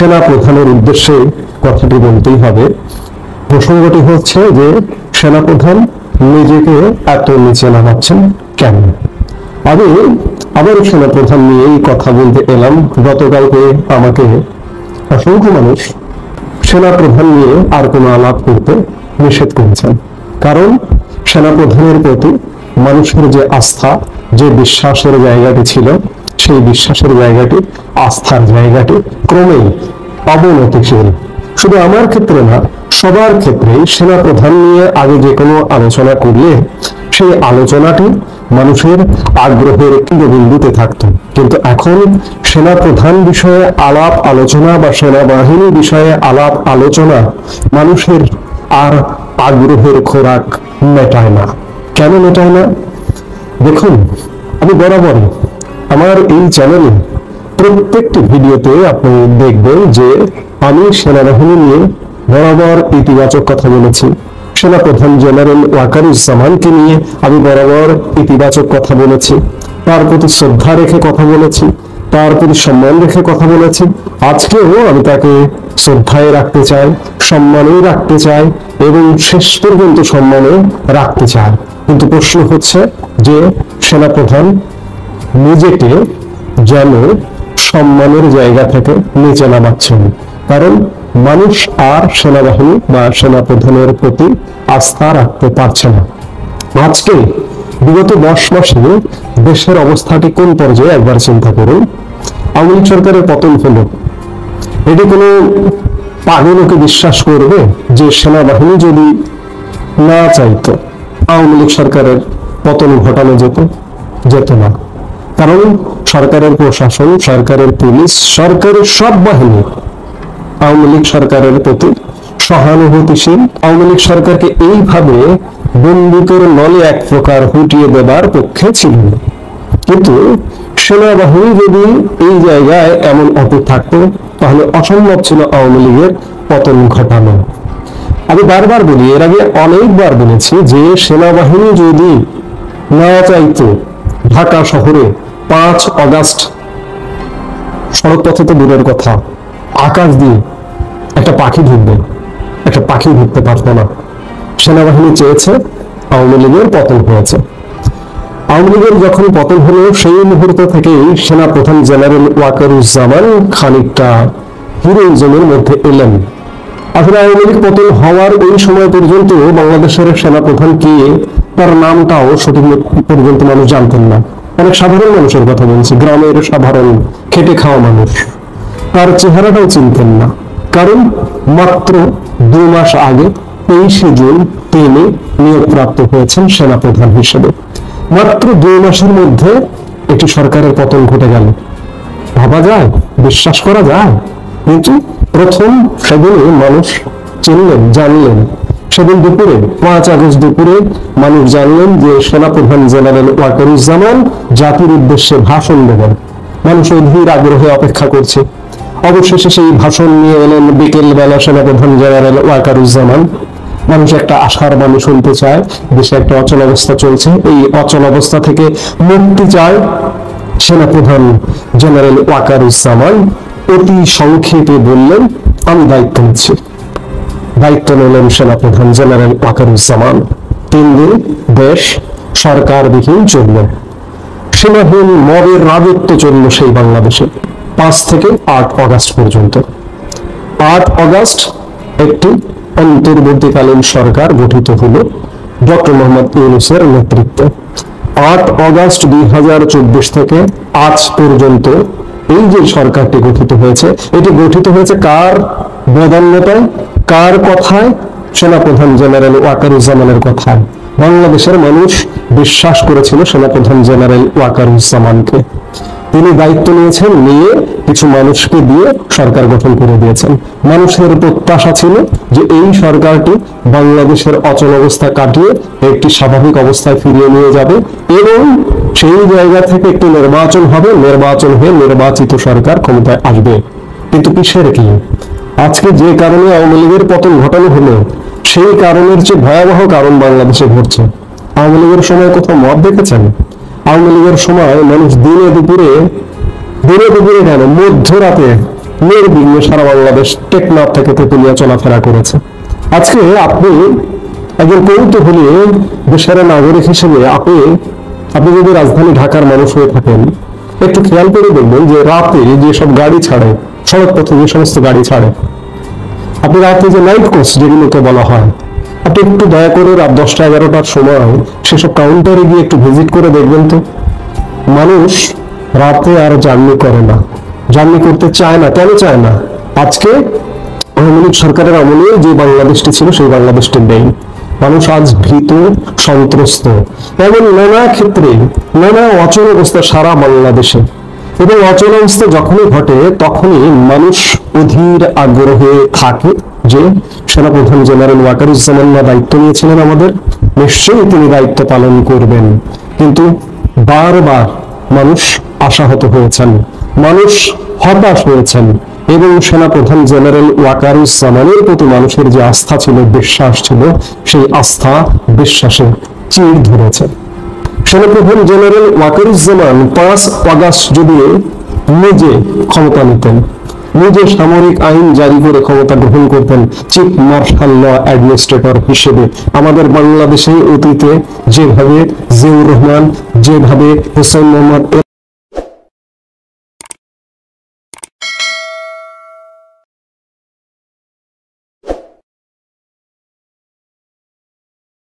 সেনা প্রধানের উদ্দেশ্যে কথাটি বলতেই হবে। প্রসঙ্গটি হচ্ছে যে সেনাপ্রধান নিজেকে এত নিচে নামাচ্ছেন কেন। আমি আবার সেনাপ্রধান নিয়েই কথা বলতে এলাম। গতকালকে আমাকে অসংখ্য মানুষ সেনাপ্রধান নিয়ে আর কোনো আলাপ করতে নিষেধ করেছেন, কারণ সেনাপ্রধানের প্রতি মানুষের যে আস্থা, যে বিশ্বাসের জায়গাটি ছিল, সেই বিশ্বাসের জায়গাটি, আস্থার জায়গাটি ক্রমেই অবনতিশীল। শুধু আমার ক্ষেত্রে না, সবার ক্ষেত্রেই সেনাপ্রধান নিয়ে আগে যে কোনো আলোচনা করলে সেই আলোচনাটি মানুষের আগ্রহের কেন্দ্রবিন্দুতে থাকতো, কিন্তু এখন সেনাপ্রধান বিষয়ে আলাপ আলোচনা বা সেনাবাহিনী বিষয়ে আলাপ আলোচনা মানুষের আর আগ্রহের খোরাক মেটায় না। কেন মেটায় না? দেখুন, আমি বরাবরই আমার এই চ্যানেলে প্রত্যেকটি ভিডিওতে আপনি দেখবেন যে আমি সেনাবাহিনী নিয়ে বরাবর ইতিবাচক কথা বলেছি। সেনাপ্রধান জেনারেল ওয়াকারুজ্জামানকে নিয়ে আমি বরাবর ইতিবাচক কথা বলেছি, তার প্রতি শ্রদ্ধা রেখে কথা বলেছি, তার প্রতি সম্মান রেখে কথা বলেছি। আজকেও আমি তাকে শ্রদ্ধায় রাখতে চাই, সম্মানেই রাখতে চাই এবং শেষ পর্যন্ত সম্মানে রাখতে চাই। কিন্তু প্রশ্ন হচ্ছে যে সেনাপ্রধান নিজেকে যেন সম্মানের জায়গা থেকে নিচে নামাচ্ছেন, কারণ মানুষ আর সেনাবাহিনী বা সেনাপ্রধানের প্রতি আস্থা রাখতে পারছে না। আজকে বিগত 10 মাসে দেশের অবস্থাটি কোন পর্যায়ে একবার চিন্তা করুন। আওয়ামী লীগ সরকারের পতন হলো, এটি কোনো পাগলকে বিশ্বাস করবে যে সেনাবাহিনী যদি না চাইতো আওয়ামী লীগ সরকারের পতন ঘটানো যেত না? কারণ সরকারের প্রশাসন, সরকারের পুলিশ, সরকারের সব বাহিনী আওয়ামী লীগ সরকারের প্রতি সহানুভূতিশীল। আওয়ামী লীগ সরকারকে এইভাবে বন্দুকের নলে এক প্রকার হুটিয়ে দেবার পক্ষে ছিল। কিন্তু সেনাবাহিনী যদি এই জায়গায় এমন অটুট থাকতো, তাহলে অসম্ভব ছিল আওয়ামী লীগের পতন ঘটানো। আমি বারবার বলি, এর আগে অনেকবার বলেছি যে সেনাবাহিনী যদি না চাইতো ঢাকা শহরে 5 অগাস্ট সড়কপথে তো দূরের কথা, আকাশ দিয়ে একটা পাখি ঢুকবে, একটা পাখি ঢুকতে পারতো না। সেনাবাহিনী চেয়েছে, আওয়ামী লীগের পতন হয়েছে। আওয়ামী লীগের যখন পতন হলো সেই মুহূর্ত থেকেই সেনাপ্রধান জেনারেল ওয়াকারুজ্জামান খানিকটা হিরোইজমের মধ্যে এলেন। আসলে আওয়ামী লীগ পতন হওয়ার ওই সময় পর্যন্ত বাংলাদেশের সেনাপ্রধান কে, তার নামটাও সঠিক পর্যন্ত মানুষ জানতেন না। অনেক সাধারণ মানুষের কথা বলছি, গ্রামের সাধারণ খেটে খাওয়া মানুষ তার চেহারাটাও চিনতেন না, কারণ মাত্র 2 মাস আগে 23শে জুন তিনি নিয়োগপ্রাপ্ত হয়েছেন সেনাপ্রধান হিসেবে। মাত্র 2 মাসের মধ্যে একটি সরকারের পতন ঘটে গেল। ভাবা যায়? বিশ্বাস করা যায়? কিন্তু প্রথম সেদিনে মানুষ চিনলেন, জানলেন। সেদিন দুপুরে 5 আগস্ট দুপুরে মানুষ জানলেন যে সেনাপ্রধান জেনারেল ওয়াকারুজ্জামান জাতির উদ্দেশ্যে ভাষণ দেবেন। মানুষ অধীর আগ্রহে অপেক্ষা করছে। অবশেষে সেই ভাষণ নিয়ে এলেন বিকেল বেলা সেনাপ্রধান জেনারেল ওয়াকারুজ্জামান। মানুষ একটা আশার বাণী শুনতে চায়, দেশে একটা অচল অবস্থা চলছে, এই অচল অবস্থা থেকে মুক্তি চায়। সেনাপ্রধান জেনারেল ওয়াকারুজ্জামান অতি সংক্ষেপে বললেন, আমি দায়িত্ব নিচ্ছি। দায়িত্ব নিলেন সেনাপ্রধান জেনারেল ওয়াকারুজ্জামান। 3 দিন দেশ সরকারবিহীন চলল, সেনাহীন মবের রাজত্ব চলল সেই বাংলাদেশে 5 থেকে 8 অগাস্ট পর্যন্ত। 8 অগাস্ট একটি অন্তর্বর্তীকালীন সরকার গঠিত হলো ডক্টর মোহাম্মদ ইউনূসের নেতৃত্বে। 8 অগাস্ট 2024 থেকে আজ পর্যন্ত এই যে সরকারটি গঠিত হয়েছে, এটি গঠিত হয়েছে কার বদান্যতায়, কার কথায়? সেনাপ্রধান জেনারেল ওয়াকারুজ্জামানের কথায়। বাংলাদেশের মানুষ বিশ্বাস করেছিল সেনাপ্রধান জেনারেল ওয়াকারুজ্জামানকে। তিনি দায়িত্ব নিয়েছেন, নিয়ে কিছু মানুষকে দিয়ে সরকার গঠন করে দিয়েছেন। মানুষের প্রত্যাশা ছিল যে এই সরকারটি বাংলাদেশের অচল অবস্থা কাটিয়ে একটি স্বাভাবিক অবস্থায় ফিরিয়ে নিয়ে যাবে এবং সেই জায়গা থেকে একটি নির্বাচন হবে, নির্বাচন হয়ে নির্বাচিত সরকার ক্ষমতায় আসবে। কিন্তু কিসের কি? আজকে যে কারণে আওয়ামী লীগের পতন ঘটানো হলো, সেই কারণের চেয়ে ভয়াবহ কারণ বাংলাদেশে ঘটছে। আওয়ামী লীগের সময় কোথাও মদ দেখেছেন? আওয়ামী লীগের সময় মানুষ দিনে দুপুরে কেন মধ্যরাতে নির্বিঘ্নে সারা বাংলাদেশ টেকনাফ থেকে তেতুলিয়া চলাফেরা করেছে। আজকে আপনি একজন কৌতূহলী দেশের নাগরিক হিসেবে আপনি যদি রাজধানী ঢাকার মানুষ হয়ে থাকেন, একটু খেয়াল করে দেখবেন যে রাতে যেসব গাড়ি ছাড়ে, সড়ক পথে যে সমস্ত গাড়ি ছাড়ে, আপনি রাতে যে নাইট কোচ যেগুলোকে বলা হয়, আপনি একটু দয়া করে রাত 10টা-11টার সময় সেসব কাউন্টারে গিয়ে একটু ভিজিট করে দেখবেন তো। মানুষ রাতে আর জার্নি করে না, জার্নি করতে চায় না। কেন চায় না? আজকে আওয়ামী লীগ সরকারের আমলে যে বাংলাদেশটি ছিল সেই বাংলাদেশটি নেই। মানুষ আজ ভীত, সন্ত্রস্ত, এমন নানা ক্ষেত্রে নানা অচল অবস্থা সারা বাংলাদেশে। এবং অচল অবস্থা যখনই ঘটে তখনই মানুষ অধীর আগ্রহে থাকে যে সেনাপ্রধান জেনারেল ওয়াকারুজ্জামান দায়িত্ব নিয়েছিলেন আমাদের, নিশ্চয়ই তিনি দায়িত্ব পালন করবেন। কিন্তু বারবার মানুষ আশাহত হয়েছেন, মানুষ হতাশ হয়েছেন এবং সেনাপ্রধান জেনারেল ওয়াকারুজ্জামানের প্রতি মানুষের যে আস্থা ছিল, বিশ্বাস ছিল, সেই আস্থা বিশ্বাসে চির ধরেছে। সেনাপ্রধান জেনারেল ওয়াকারুজ্জামান 5 আগস্ট যদি নিজে ক্ষমতা নিতেন, নিজে সামরিক আইন জারি করে ক্ষমতা গ্রহণ করতেন চিফ মার্শাল ল অ্যাডমিনিস্ট্রেটর হিসেবে, আমাদের বাংলাদেশে অতীতে যেভাবে জিয়াউর রহমান, যেভাবে হোসেন মোহাম্মদ